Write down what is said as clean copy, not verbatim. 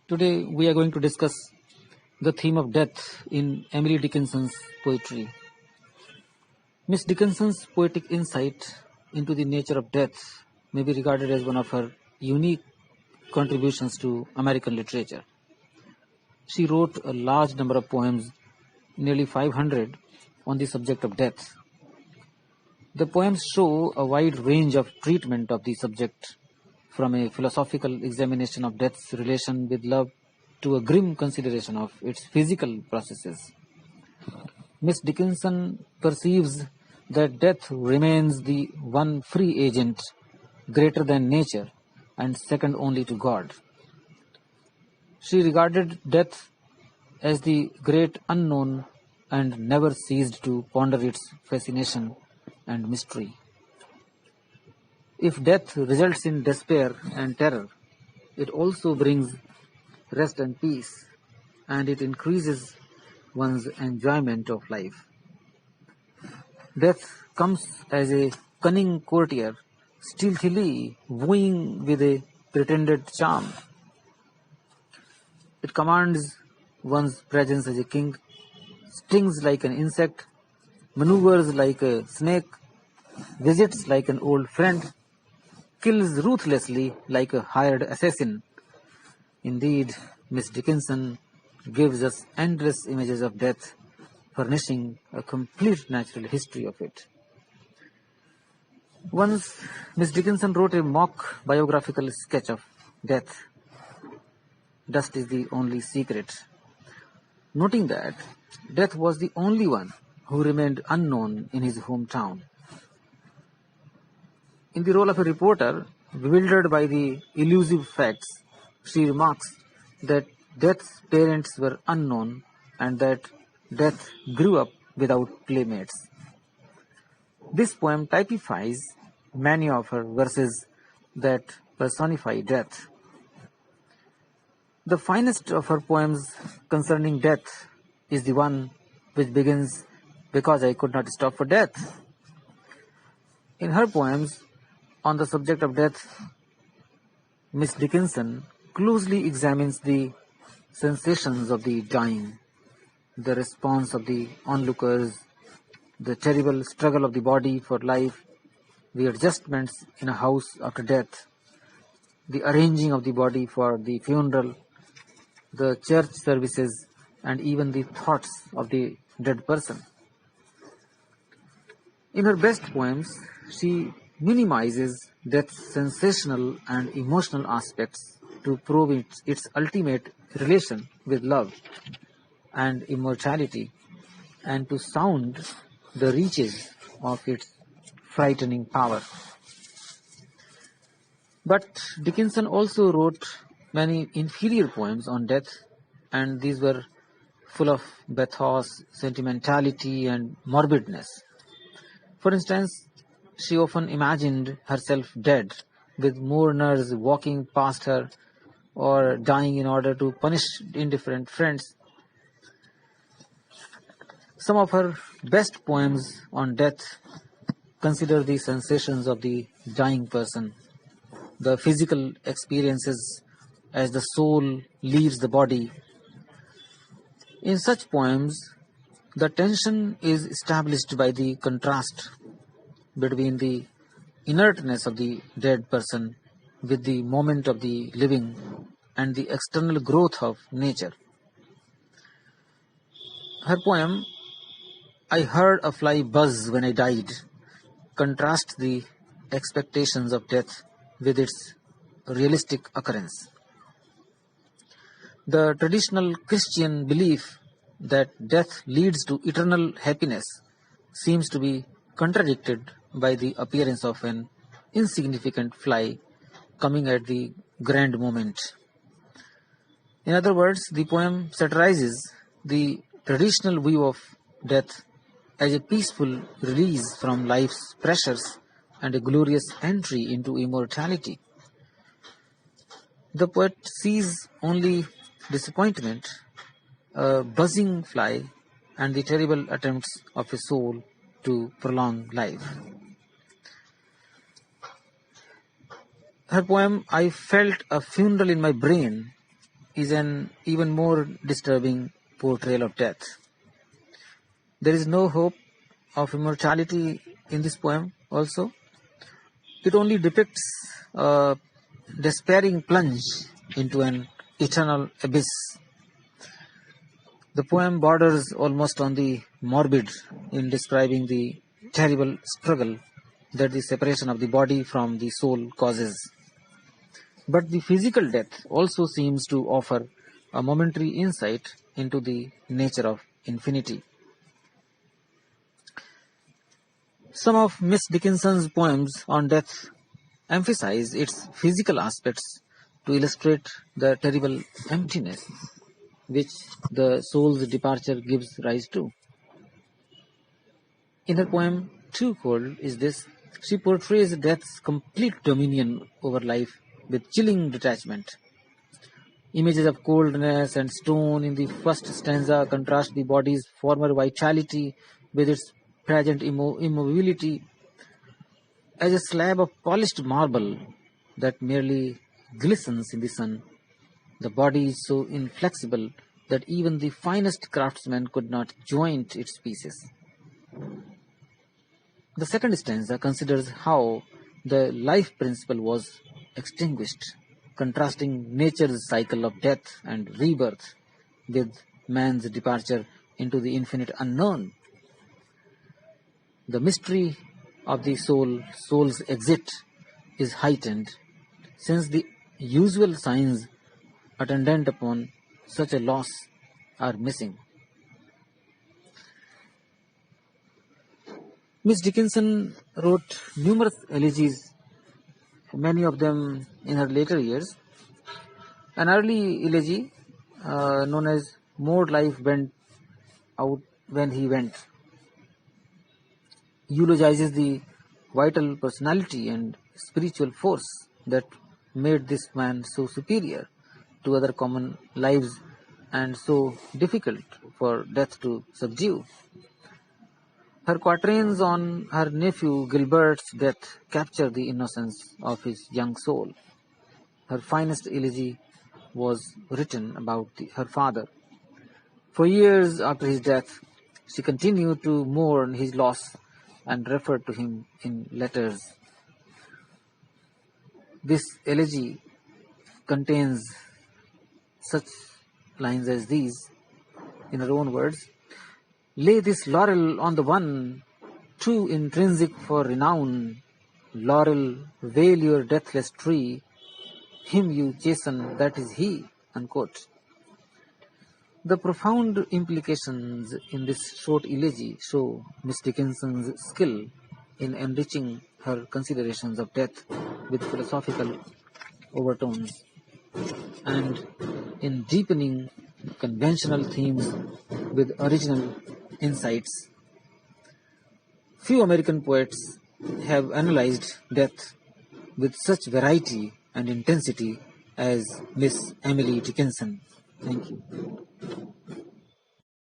Today we are going to discuss the theme of death in Emily Dickinson's poetry. Miss Dickinson's poetic insight into the nature of death may be regarded as one of her unique contributions to American literature. She wrote a large number of poems, nearly 500, on the subject of death. The poems show a wide range of treatment of the subject, from a philosophical examination of death's relation with love to a grim consideration of its physical processes. Miss Dickinson perceives that death remains the one free agent greater than nature and second only to God. She regarded death as the great unknown and never ceased to ponder its fascination and mystery. If death results in despair and terror, it also brings rest and peace, and it increases one's enjoyment of life. Death comes as a cunning courtier, stealthily wooing with a pretended charm. It commands one's presence as a king, stings like an insect, maneuvers like a snake, visits like an old friend, kills ruthlessly like a hired assassin. Indeed, Miss Dickinson gives us endless images of death, furnishing a complete natural history of it. Once, Miss Dickinson wrote a mock biographical sketch of death. Dust is the only secret, noting that death was the only one who remained unknown in his hometown. In the role of a reporter, bewildered by the elusive facts, she remarks that Death's parents were unknown and that Death grew up without playmates. This poem typifies many of her verses that personify death. The finest of her poems concerning death is the one which begins, "Because I could not stop for death." In her poems on the subject of death, Miss Dickinson closely examines the sensations of the dying, the response of the onlookers, the terrible struggle of the body for life, the adjustments in a house after death, the arranging of the body for the funeral, the church services, and even the thoughts of the dead person. In her best poems, she minimizes death's sensational and emotional aspects to probe its ultimate relation with love and immortality, and to sound the reaches of its frightening power. But Dickinson also wrote many inferior poems on death, and these were full of bathos, sentimentality, and morbidness. For instance, she often imagined herself dead, with mourners walking past her, or dying in order to punish indifferent friends. Some of her best poems on death consider the sensations of the dying person, the physical experiences as the soul leaves the body. In such poems, the tension is established by the contrast between the inertness of the dead person with the moment of the living and the external growth of nature. Her poem, "I heard a fly buzz when I died," contrasts the expectations of death with its realistic occurrence. The traditional Christian belief that death leads to eternal happiness seems to be contradicted by the appearance of an insignificant fly coming at the grand moment. In other words, the poem satirizes the traditional view of death as a peaceful release from life's pressures and a glorious entry into immortality. The poet sees only disappointment, a buzzing fly, and the terrible attempts of a soul to prolong life. Her poem, "I Felt a Funeral in My Brain," is an even more disturbing portrayal of death. There is no hope of immortality in this poem also. It only depicts a despairing plunge into an eternal abyss. The poem borders almost on the morbid in describing the terrible struggle that the separation of the body from the soul causes. But the physical death also seems to offer a momentary insight into the nature of infinity. Some of Miss Dickinson's poems on death emphasize its physical aspects to illustrate the terrible emptiness which the soul's departure gives rise to. In her poem, Too Cold Is This, she portrays death's complete dominion over life with chilling detachment. Images of coldness and stone in the first stanza contrast the body's former vitality with its present immobility. As a slab of polished marble that merely glistens in the sun, the body is so inflexible that even the finest craftsman could not joint its pieces. The second stanza considers how the life principle was extinguished, contrasting nature's cycle of death and rebirth with man's departure into the infinite unknown. The mystery of the soul's exit is heightened, since the usual signs attendant upon such a loss are missing. Miss Dickinson wrote numerous elegies, many of them in her later years. An early elegy, known as More Life Went Out When He Went, eulogizes the vital personality and spiritual force that made this man so superior to other common lives and so difficult for death to subdue. Her quatrains on her nephew Gilbert's death capture the innocence of his young soul. Her finest elegy was written about her father. For years after his death, she continued to mourn his loss and referred to him in letters. This elegy contains such lines as these, in her own words: "Lay this laurel on the one, too intrinsic for renown. Laurel, veil your deathless tree. Him you chasten, that is he." Unquote. The profound implications in this short elegy show Miss Dickinson's skill in enriching her considerations of death with philosophical overtones and in deepening conventional themes with original insights. Few American poets have analyzed death with such variety and intensity as Miss Emily Dickinson. Thank you.